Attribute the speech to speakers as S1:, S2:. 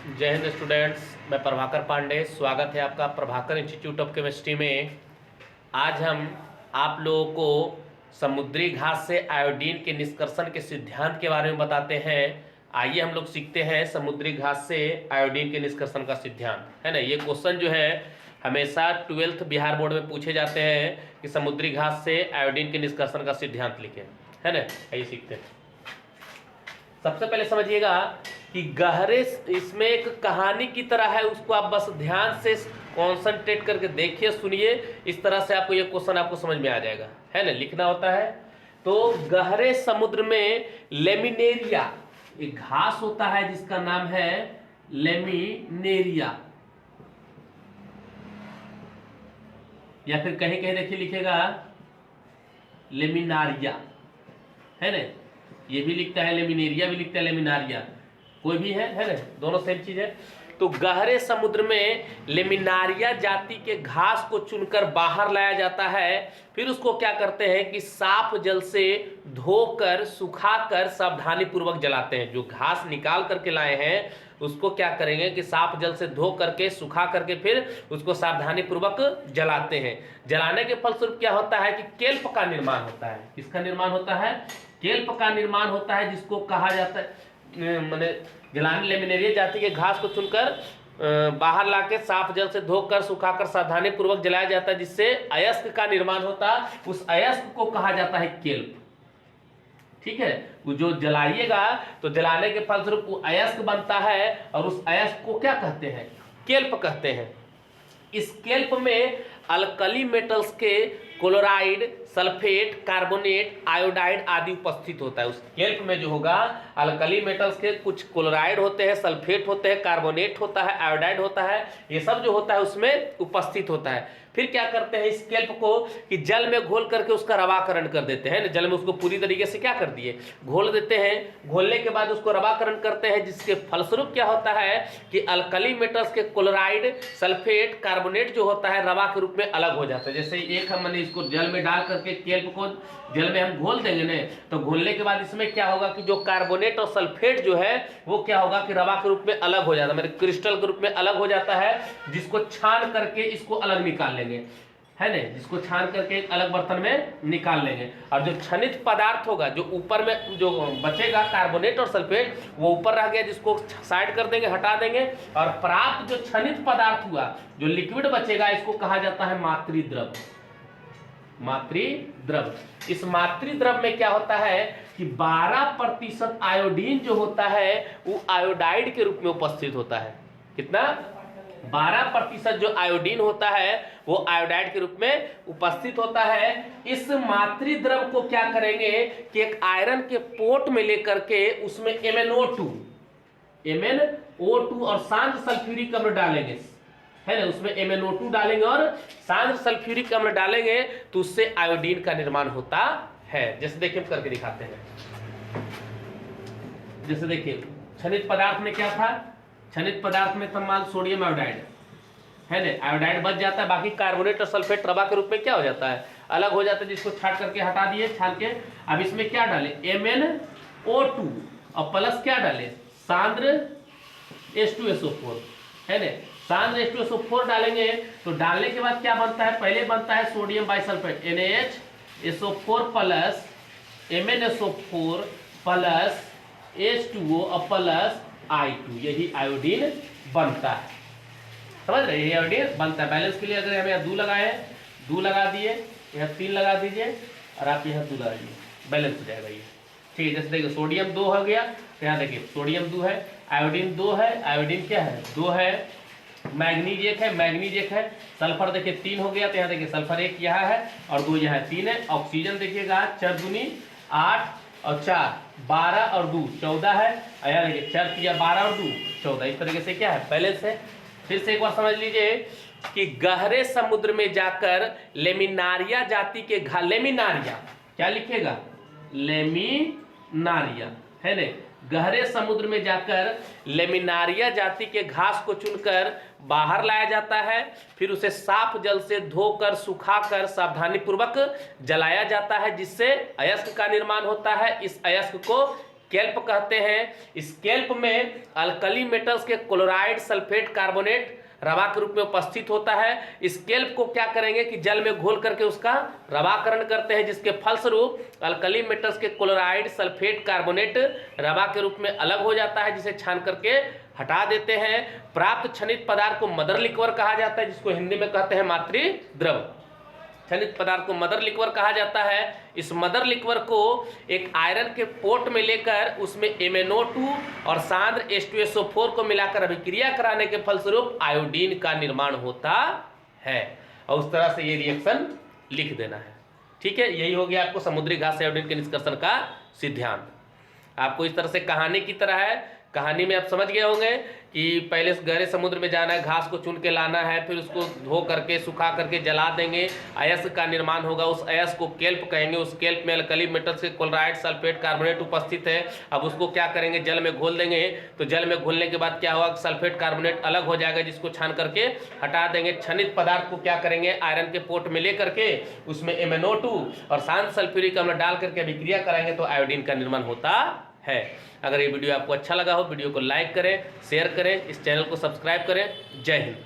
S1: जय हिंद स्टूडेंट्स, मैं प्रभाकर पांडे। स्वागत है आपका प्रभाकर इंस्टीट्यूट ऑफ केमिस्ट्री में। आज हम आप लोगों को समुद्री घास से आयोडीन के निष्कर्षण के सिद्धांत के बारे में बताते हैं। आइए हम लोग सीखते हैं समुद्री घास से आयोडीन के निष्कर्षण का सिद्धांत, है ना। ये क्वेश्चन जो है हमेशा 12th बिहार बोर्ड में पूछे जाते हैं कि समुद्री घास से आयोडीन के निष्कर्षण का सिद्धांत लिखें, है ना। आइए सीखते हैं। सबसे पहले समझिएगा कि गहरे, इसमें एक कहानी की तरह है, उसको आप बस ध्यान से कॉन्सेंट्रेट करके देखिए, सुनिए। इस तरह से आपको ये क्वेश्चन आपको समझ में आ जाएगा, है ना। लिखना होता है तो गहरे समुद्र में लेमिनेरिया एक घास होता है जिसका नाम है लेमिनेरिया, या फिर कहीं कहीं देखिए लिखेगा लेमिनारिया, है ना। ये भी लिखता है लेमिनेरिया, भी लिखता है लेमिनारिया, कोई भी है ना, दोनों सेम चीज है। तो गहरे समुद्र में लेमिनारिया जाति के घास को चुनकर बाहर लाया जाता है। फिर उसको क्या करते हैं कि साफ जल से धोकर सुखाकर सावधानी पूर्वक जलाते हैं। जो घास निकाल करके लाए हैं उसको क्या करेंगे कि साफ जल से धो करके सुखा करके फिर उसको सावधानी पूर्वक जलाते हैं। जलाने के फलस्वरूप क्या होता है कि केल्प का निर्माण होता है। किसका निर्माण होता है? केल्प का निर्माण होता है, जिसको कहा जाता है मैंने जलाने लेमिनेरिया जाति के घास को चुनकर बाहर लाके साफ जल से धोकर सुखाकर सावधानी पूर्वक जलाया जाता है, जिससे अयस्क का निर्माण होता है। उस अयस्क को कहा जाता है केल्प। ठीक है, वो जो जलाइएगा तो जलाने के फलस्वरूप वो अयस्क बनता है, और उस अयस्क को क्या कहते हैं? केल्प कहते हैं। इस केल्प में अल्कली मेटल्स के क्लोराइड, सल्फेट, कार्बोनेट, आयोडाइड आदि उपस्थित होता है। उस केल्प में जो होगा अल्कली मेटल्स के कुछ क्लोराइड होते हैं, सल्फेट होते हैं, कार्बोनेट होता है, आयोडाइड होता है, ये सब जो होता है उसमें उपस्थित होता है। फिर क्या करते हैं इस केल्प को कि जल में घोल करके उसका रवाकरण कर देते हैं। जल में उसको पूरी तरीके से क्या कर दिए, घोल देते हैं। घोलने के बाद उसको रवाकरण करते हैं, जिसके फलस्वरूप क्या होता है कि अल्कली मेटल्स के क्लोराइड, सल्फेट, कार्बोनेट जो होता है रवा के रूप में अलग हो जाता है। जैसे एक हमने इसको जल में डाल करके केल्प को जल में हम घोल देंगे ना, तो घोलने के बाद इसमें क्या होगा कि जो कार्बोनेट और सल्फेट जो है वो क्या होगा कि रवा के रूप में अलग हो जाता है, मेरे क्रिस्टल के रूप में अलग हो जाता है, जिसको छान करके इसको अलग निकाल लेंगे, है ना। जिसको छान करके एक अलग बर्तन में निकाल लेंगे। और जो छनित पदार्थ होगा, जो ऊपर में जो बचेगा कार्बोनेट और सल्फेट, वो ऊपर रह गया, जिसको साइड कर देंगे, हटा देंगे। और प्राप्त जो छनित पदार्थ हुआ, जो लिक्विड बचेगा, इसको कहा जाता है मातृद्रव। मातृद्रव। इस मातृद्रव में क्या होता है कि 12% आयोडीन जो होता है वो आयोडाइड के रूप में उपस्थित होता है। कितना? 12% जो आयोडीन होता है वो आयोडाइड के रूप में उपस्थित होता है। इस मातृद्रव को क्या करेंगे कि एक आयरन के पोट में लेकर के उसमें MnO2 और सांद्र सल्फ्यूरिक अम्ल डालेंगे, है ना। उसमें MnO2 डालेंगे और सांद्र सल्फ्यूरिक अम्ल डालेंगे, तो उससे आयोडीन का निर्माण होता है। जैसे देखिए हम करके दिखाते हैं। जैसे देखिए छनित पदार्थ में क्या था? छनित पदार्थ में था सोडियम आयोडाइड, है ना। आयोडाइड बच जाता है, बाकी कार्बोनेट और सल्फेट रवा के रूप में क्या हो जाता है, अलग हो जाता है, जिसको छाट करके हटा दिए छान के। अब इसमें क्या डाले? MnO2 और प्लस क्या डाले? सांद्र H2SO4, है ना। सांद्र H2SO4 डालेंगे, तो डालने के बाद क्या बनता है? पहले बनता है sodium bisulphate NaHSO4 plus MnSO4 plus H2O और प्लस I2, यही आयोडीन बनता है। समझ रहे? यही आयोडीन बनता है। बैलेंस के लिए अगर हम यहाँ 2 लगाए हैं, 2 लगा दिए, यहाँ 3 लगा दीजिए और आप यहाँ 2 लगा दीजिए, बैलेंस हो जाएगा ये। ठीक है, जैसे देखिए सोडियम 2 हो गया, तो यहाँ देखिए सोडियम 2 है, आयोडीन 2 है, आयोडीन क्या है? 2 है, मैग्नीज 1 है, मैग्नीज 1 है, सल्फर देखिए 3 हो गया, तो यहाँ देखिए सल्फर 1 यहाँ है और 2 यहाँ है, 3 है। ऑक्सीजन देखिएगा 4 दूनी 8 और 4 12 और 2 14 है, यहाँ देखिए 4 किया 12 और 2 14। इस तरीके से क्या है? बैलेंस है। फिर से एक बार समझ लीजिए कि गहरे समुद्र में जाकर लेमिनारिया जाति के लेमिनारिया क्या लिखेगा? लेमिनारिया, है ना। गहरे समुद्र में जाकर लेमिनारिया जाति के घास को चुनकर बाहर लाया जाता है। फिर उसे साफ जल से धोकर सुखाकर सावधानी पूर्वक जलाया जाता है, जिससे अयस्क का निर्माण होता है। इस अयस्क को स्केल्प कहते हैं। स्केल्प में अल्कली मेटल्स के क्लोराइड, सल्फेट, कार्बोनेट रवा के रूप में उपस्थित होता है। स्केल्प को क्या करेंगे कि जल में घोल करके उसका रवाकरण करते हैं, जिसके फलस्वरूप अल्कली मेटल्स के क्लोराइड, सल्फेट, कार्बोनेट रवा के रूप में अलग हो जाता है, जिसे छान करके हटा देते हैं। प्राप्त क्षनित पदार्थ को मदर लिक्वर कहा जाता है, जिसको हिंदी में कहते हैं मातृ द्रव। क्षनित पदार्थ को मदर लिक्वर कहा जाता है। इस मदर लिक्वर को एक आयरन के पोट में लेकर उसमें MnO2 और सांद्र H2SO4 को मिलाकर अभिक्रिया कराने के फलस्वरूप आयोडीन का निर्माण होता है। और उस तरह से ये रिएक्शन लिख देना है। ठीक है, यही हो गया आपको समुद्री घास से आयोडीन के निष्कर्षण का सिद्धांत। आपको इस तरह से कहानी की तरह है। कहानी में आप समझ गए होंगे कि पहले गहरे समुद्र में जाना है, घास को चुन के लाना है, फिर उसको धो करके सुखा करके जला देंगे, अयस्क का निर्माण होगा। उस अयस्क को केल्प कहेंगे। उस केल्प में अल्कली मेटल्स के क्लोराइड, सल्फेट, कार्बोनेट उपस्थित है। अब उसको क्या करेंगे, जल में घोल देंगे। तो जल में घोलने के बाद क्या होगा, सल्फेट, कार्बोनेट अलग हो जाएगा, जिसको छान करके हटा देंगे। क्षनित पदार्थ को क्या करेंगे, आयरन के पोट में ले करके उसमें MnO2 और सांद्र सल्फ्यूरिक अम्ल डाल करके अभिक्रिया कराएंगे तो आयोडीन का निर्माण होता है। अगर ये वीडियो आपको अच्छा लगा हो, वीडियो को लाइक करें, शेयर करें, इस चैनल को सब्सक्राइब करें। जय हिंद।